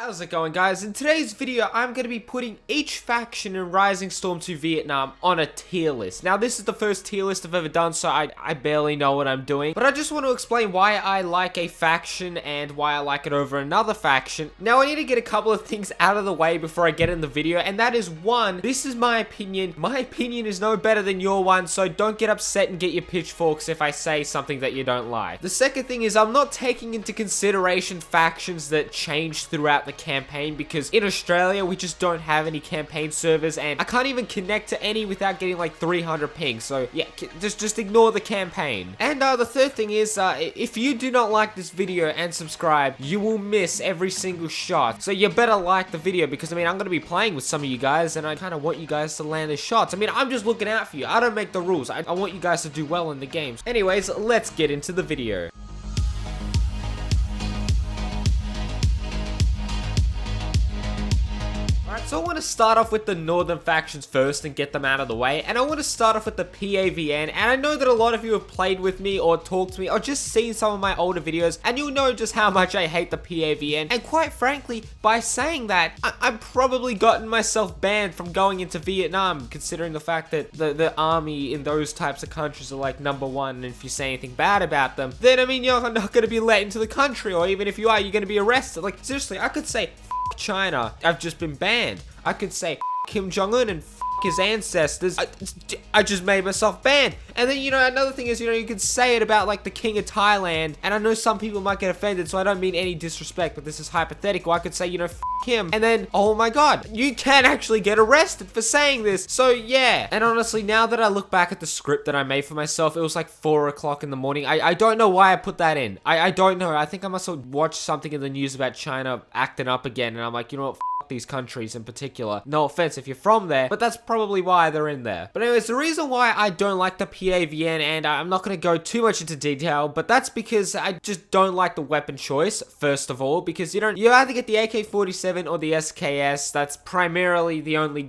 How's it going, guys? In today's video, I'm going to be putting each faction in Rising Storm 2 Vietnam on a tier list. Now, this is the first tier list I've ever done, so I barely know what I'm doing. But I just want to explain why I like a faction and why I like it over another faction. Now, I need to get a couple of things out of the way before I get in the video, and that is, one, this is my opinion. My opinion is no better than your one, so don't get upset and get your pitchforks if I say something that you don't like. The second thing is, I'm not taking into consideration factions that change throughout the campaign, because in Australia we just don't have any campaign servers and I can't even connect to any without getting like 300 ping. So yeah, just ignore the campaign. And the third thing is, if you do not like this video and subscribe, you will miss every single shot. So you better like the video, because I mean, I'm going to be playing with some of you guys and I kind of want you guys to land the shots. I mean, I'm just looking out for you. I don't make the rules. I want you guys to do well in the games. Anyways, let's get into the video. So I want to start off with the northern factions first and get them out of the way, and I want to start off with the PAVN. And I know that a lot of you have played with me or talked to me or just seen some of my older videos, and you'll know just how much I hate the PAVN. And quite frankly, by saying that, I've probably gotten myself banned from going into Vietnam, considering the fact that the army in those types of countries are like #1, and if you say anything bad about them, then I mean, you're not going to be let into the country, or even if you are, you're going to be arrested. Like, seriously, I could say China, I've just been banned. I could say Kim Jong-un and his ancestors. I just made myself banned. And then, you know, another thing is, you know, you could say it about like the king of Thailand, and I know some people might get offended, so I don't mean any disrespect, but this is hypothetical. I could say, you know, him, and then, oh my god, you can actually get arrested for saying this. So yeah. And honestly, now that I look back at the script that I made for myself, it was like 4 o'clock in the morning. I don't know why I put that in. I don't know. I think I must have watched something in the news about China acting up again, and I'm like, you know what, these countries in particular. No offense if you're from there, but that's probably why they're in there. But anyways, the reason why I don't like the PAVN, and I'm not going to go too much into detail, but that's because I just don't like the weapon choice, first of all, because you either get the AK-47 or the SKS. That's primarily the only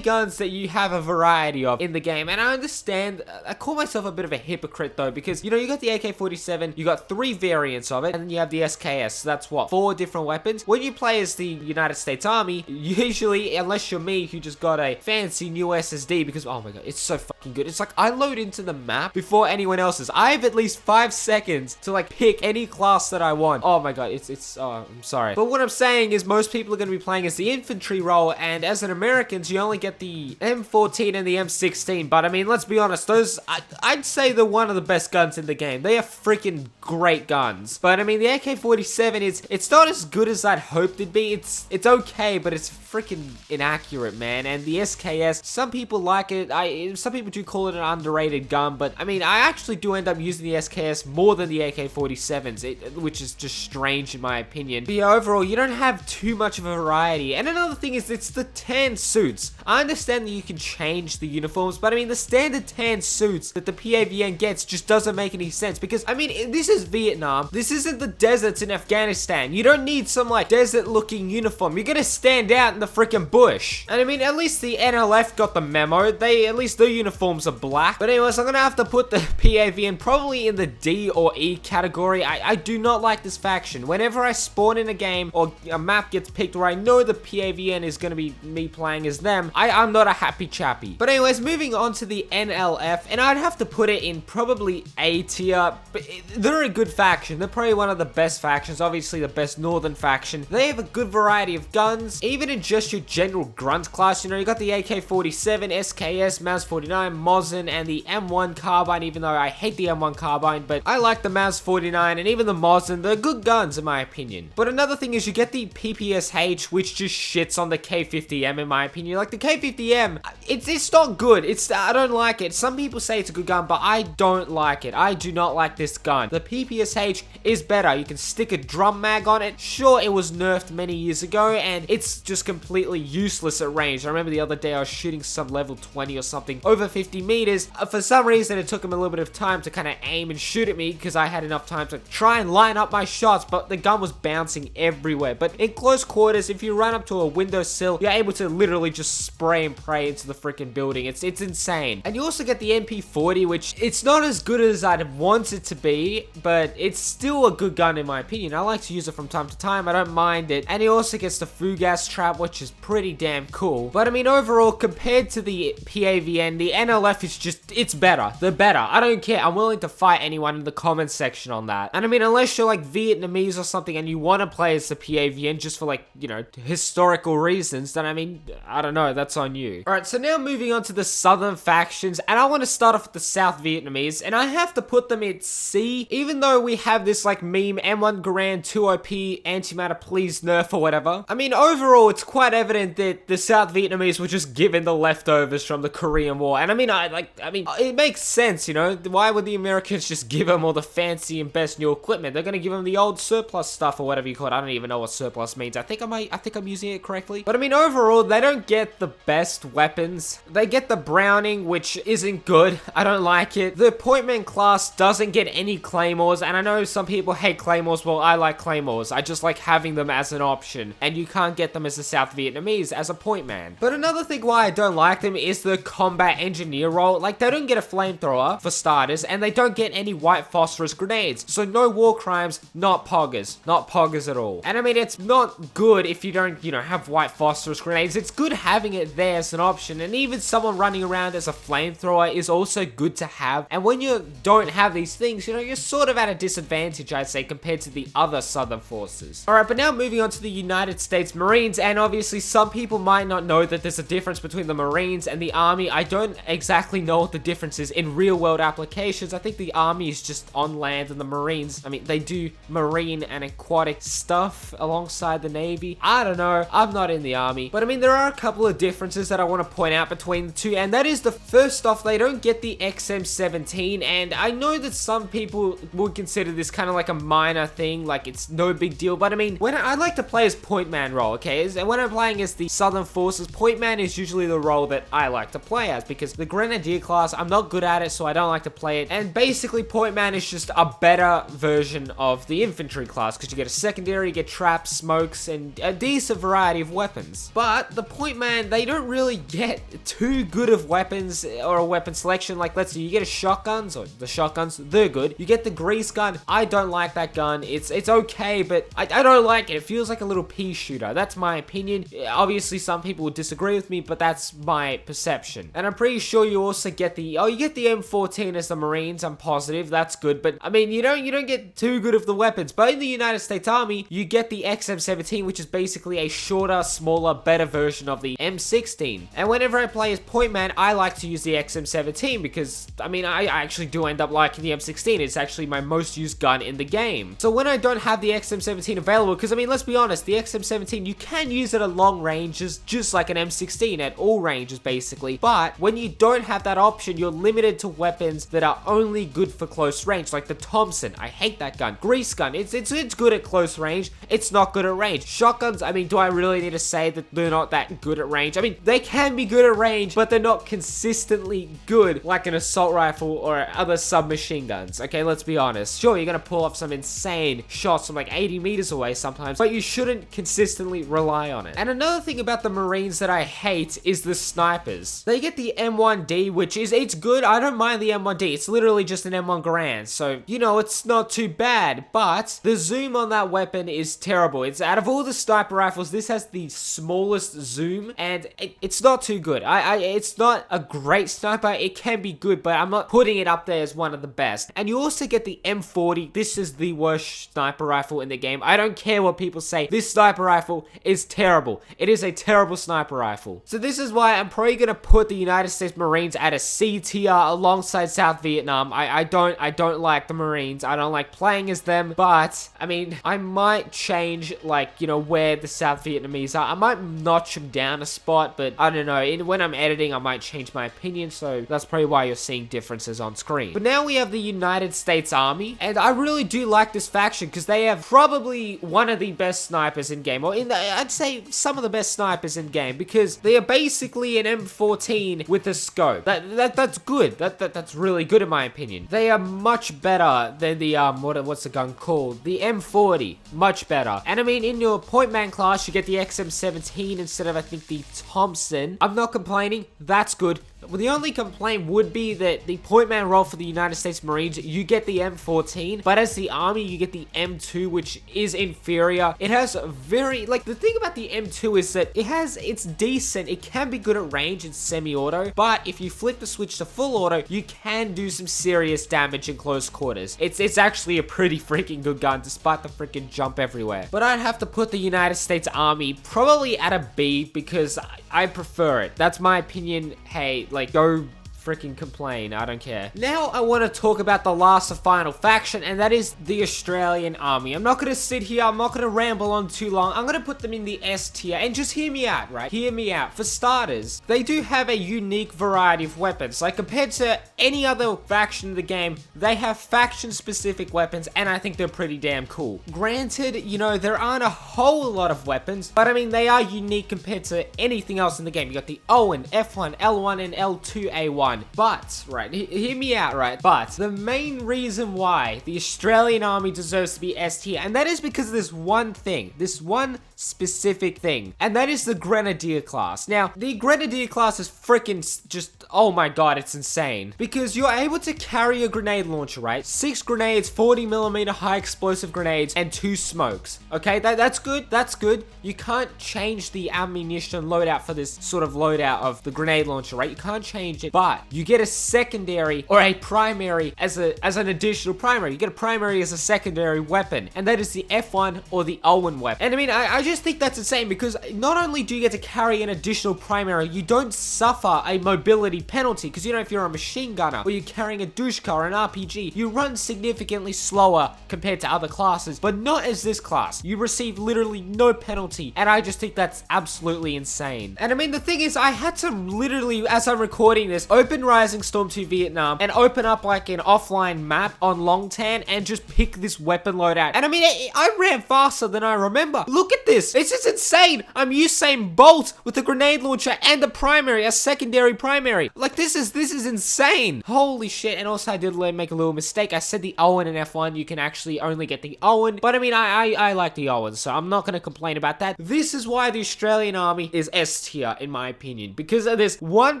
guns that you have a variety of in the game. And I understand, I call myself a bit of a hypocrite though, because, you know, you got the AK-47, you got 3 variants of it, and then you have the SKS, so that's what, 4 different weapons. When you play as the United States Army, usually, unless you're me who just got a fancy new SSD, because oh my god, it's so fucking good. It's like I load into the map before anyone else's. I have at least 5 seconds to like pick any class that I want. Oh my god, I'm sorry. But what I'm saying is, most people are going to be playing as the infantry role, and as an Americans, you only get the M14 and the M16. But I mean, let's be honest, those, I'd say they're one of the best guns in the game. They are freaking great guns. But I mean, the AK-47 it's not as good as I'd hoped it'd be. It's okay, but it's freaking inaccurate, man. And the SKS, some people like it. Some people do call it an underrated gun, but I mean, I actually do end up using the SKS more than the AK-47s, which is just strange in my opinion. But yeah, overall, you don't have too much of a variety. And another thing is, it's the tan suits. I understand that you can change the uniforms, but I mean, the standard tan suits that the PAVN gets just doesn't make any sense, because I mean, this is Vietnam. This isn't the deserts in Afghanistan. You don't need some like desert looking uniform. You're gonna stand out in the freaking bush. And I mean, at least the NLF got the memo. At least their uniforms are black. But anyways, I'm gonna have to put the PAVN probably in the D or E category. I do not like this faction. Whenever I spawn in a game or a map gets picked where I know the PAVN is gonna be me playing as them, I'm not a happy chappy. But anyways, moving on to the NLF, and I'd have to put it in probably A tier. But they're a good faction. They're probably one of the best factions. Obviously the best northern faction. They have a good variety of guns, even in just your general grunt class. You know, you got the AK-47, SKS, MAZ-49, Mosin, and the M1 carbine, even though I hate the M1 carbine, but I like the MAZ-49 and even the Mosin. They're good guns in my opinion. But another thing is, you get the PPSH, which just shits on the K50M in my opinion. Like the K50M, it's not good. I don't like it. Some people say it's a good gun, but I don't like it. I do not like this gun. The PPSH is better. You can stick a drum mag on it. Sure, it was nerfed many years ago, and it's just completely useless at range. I remember the other day I was shooting some level 20 or something over 50 meters. For some reason, it took him a little bit of time to kind of aim and shoot at me because I had enough time to try and line up my shots, but the gun was bouncing everywhere. But in close quarters, if you run up to a windowsill, you're able to literally just spray and pray into the freaking building. It's insane. And you also get the MP40, which it's not as good as I'd want it to be, but it's still a good gun in my opinion. I like to use it from time to time. I don't mind it. And he also gets the Fugas trap, which is pretty damn cool. But I mean, overall, compared to the PAVN, the NLF is just, it's better. They're better. I don't care. I'm willing to fight anyone in the comments section on that. And I mean, unless you're like Vietnamese or something and you want to play as the PAVN just for like, you know, historical reasons, then I mean, I don't know, that's on you. Alright, so now moving on to the southern factions, and I want to start off with the South Vietnamese, and I have to put them at C, even though we have this like meme, M1 Garand 2OP, antimatter please nerf or whatever. I mean, overall, it's quite evident that the South Vietnamese were just given the leftovers from the Korean War, and I mean, it makes sense, you know, why would the Americans just give them all the fancy and best new equipment? They're gonna give them the old surplus stuff or whatever you call it. I don't even know what surplus means. I think I'm using it correctly. But I mean, overall, they don't get the best weapons. They get the Browning, which isn't good. I don't like it. The Pointman class doesn't get any claymores, and I know some people hate claymores. Well, I like claymores. I just like having them as an option, and you can't get them as a South Vietnamese as a Pointman. But another thing why I don't like them is the combat engineer role. Like, they don't get a flamethrower, for starters, and they don't get any white phosphorus grenades. So no war crimes, not poggers. Not poggers at all. And I mean, it's not good if you don't, you know, have white phosphorus grenades. It's good having it there as an option, and even someone running around as a flamethrower is also good to have. And when you don't have these things, you know, you're sort of at a disadvantage, I'd say, compared to the other Southern forces. Alright, but now moving on to the United States Marines, and obviously some people might not know that there's a difference between the Marines and the Army. I don't exactly know what the difference is in real world applications. I think the Army is just on land, and the Marines, I mean, they do marine and aquatic stuff alongside the Navy. I don't know. I'm not in the Army. But I mean, there are a couple of differences that I want to point out between the two, and that is the first off, they don't get the XM17, and I know that some people would consider this kind of like a minor thing, like it's no big deal, but I mean, when I like to play as Pointman role, okay, and when I'm playing as the Southern Forces, Pointman is usually the role that I like to play as, because the Grenadier class, I'm not good at it, so I don't like to play it, and basically Pointman is just a better version of the infantry class, because you get a secondary, you get traps, smokes, and a decent variety of weapons. But the Pointman, they don't really get too good of weapons or a weapon selection. Like, let's see, you get a shotguns, or the shotguns, they're good. You get the grease gun. I don't like that gun. It's okay, but I don't like it. It feels like a little pea shooter. That's my opinion. Obviously, some people would disagree with me, but that's my perception. And I'm pretty sure you also get the, you get the M14 as the Marines. I'm positive. That's good. But I mean, you don't get too good of the weapons. But in the United States Army, you get the XM17, which is basically a shorter, smaller, better version of the M16. And whenever I play as Pointman, I like to use the XM17 because, I mean, I actually do end up liking the M16. It's actually my most used gun in the game. So when I don't have the XM17 available, because I mean, let's be honest, the XM17, you can use it at long ranges, just like an M16 at all ranges, basically. But when you don't have that option, you're limited to weapons that are only good for close range, like the Thompson. I hate that gun. Grease gun, it's good at close range. It's not good at range. Shotguns, I mean, do I really need to say that they're not that good at range? I mean, they can be good at range, but they're not consistently good like an assault rifle or other submachine guns. Okay, let's be honest. Sure, you're gonna pull off some insane shots from like 80 meters away sometimes, but you shouldn't consistently rely on it. And another thing about the Marines that I hate is the snipers. They get the M1D, which is, it's good. I don't mind the M1D. It's literally just an M1 Garand, so, you know, it's not too bad, but the zoom on that weapon is terrible. It's, out of all the sniper rifles, this has the smallest zoom, and it's not too good. It's not a great sniper. It can be good, but I'm not putting it up there as one of the best. And you also get the M40. This is the worst sniper rifle in the game. I don't care what people say. This sniper rifle is terrible. It is a terrible sniper rifle. So this is why I'm probably gonna put the United States Marines at a C tier alongside South Vietnam. I don't like the Marines. I don't like playing as them, but I mean, I might change, like, you know, where the South Vietnamese are. I might notch them down a spot, but I don't know. When I'm editing, I might change my opinion, so that's probably why you're seeing differences on screen. But now we have the United States Army, and I really do like this faction because they have probably one of the best snipers in game, or I'd say some of the best snipers in game, because they are basically an M14 with a scope. That's good. That's really good in my opinion. They are much better than the what's the gun called? The M40. Much better. And I mean, in your Pointman class, you get the XM17 instead of, I think, the Thompson. I'm not complaining. That's good. Well, the only complaint would be that the Pointman role for the United States Marines, you get the M14, but as the Army, you get the M2, which is inferior. It has very, like, the thing about the M2 is that it's decent. It can be good at range and semi-auto, but if you flip the switch to full auto, you can do some serious damage in close quarters. It's actually a pretty freaking good gun, despite the freaking jump everywhere. But I'd have to put the United States Army probably at a B, because I prefer it. That's my opinion. Hey, like, go freaking complain. I don't care. Now I want to talk about the last and final faction, and that is the Australian Army. I'm not going to sit here. I'm not going to ramble on too long. I'm going to put them in the S tier, and just hear me out, right? Hear me out. For starters, they do have a unique variety of weapons. Like, compared to any other faction in the game, they have faction-specific weapons, and I think they're pretty damn cool. Granted, you know, there aren't a whole lot of weapons, but I mean, they are unique compared to anything else in the game. You got the Owen, F1, L1, and L2A1. But, right, hear me out, right? But the main reason why the Australian Army deserves to be S tier, and that is because of this one thing, this one specific thing, and that is the Grenadier class. Now, the Grenadier class is freaking just, oh my god, it's insane. Because you're able to carry a grenade launcher, right? 6 grenades, 40mm high explosive grenades, and 2 smokes. Okay, that's good, that's good. You can't change the ammunition loadout for this sort of loadout of the grenade launcher, right? You can't change it, but you get a secondary or a primary as an additional primary. You get a primary as a secondary weapon, and that is the F1 or the Owen weapon. And I mean, I just think that's insane, because not only do you get to carry an additional primary, you don't suffer a mobility penalty, because you know, if you're a machine gunner or you're carrying a Dushka or an RPG, you run significantly slower compared to other classes, but not as this class. You receive literally no penalty, and I just think that's absolutely insane. And I mean, the thing is, I had to literally, as I'm recording this, open Rising Storm 2 Vietnam and open up like an offline map on Long Tan and just pick this weapon loadout. And I mean, I ran faster than I remember. Look at this. It's just insane. I'm Usain Bolt with a grenade launcher and a primary, a secondary primary. Like, this is insane. Holy shit. And also, I did make a little mistake. I said the Owen and F1, you can actually only get the Owen. But I mean, I like the Owen, so I'm not going to complain about that. This is why the Australian Army is S tier, in my opinion, because of this one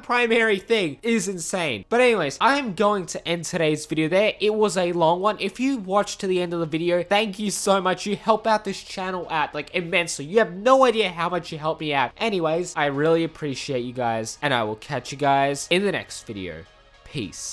primary thing is insane. But anyways, I am going to end today's video there. It was a long one. If you watched to the end of the video, thank you so much. You help out this channel out, like, immensely. You have no idea how much you help me out. Anyways, I really appreciate you guys, and I will catch you guys in the next video. Peace.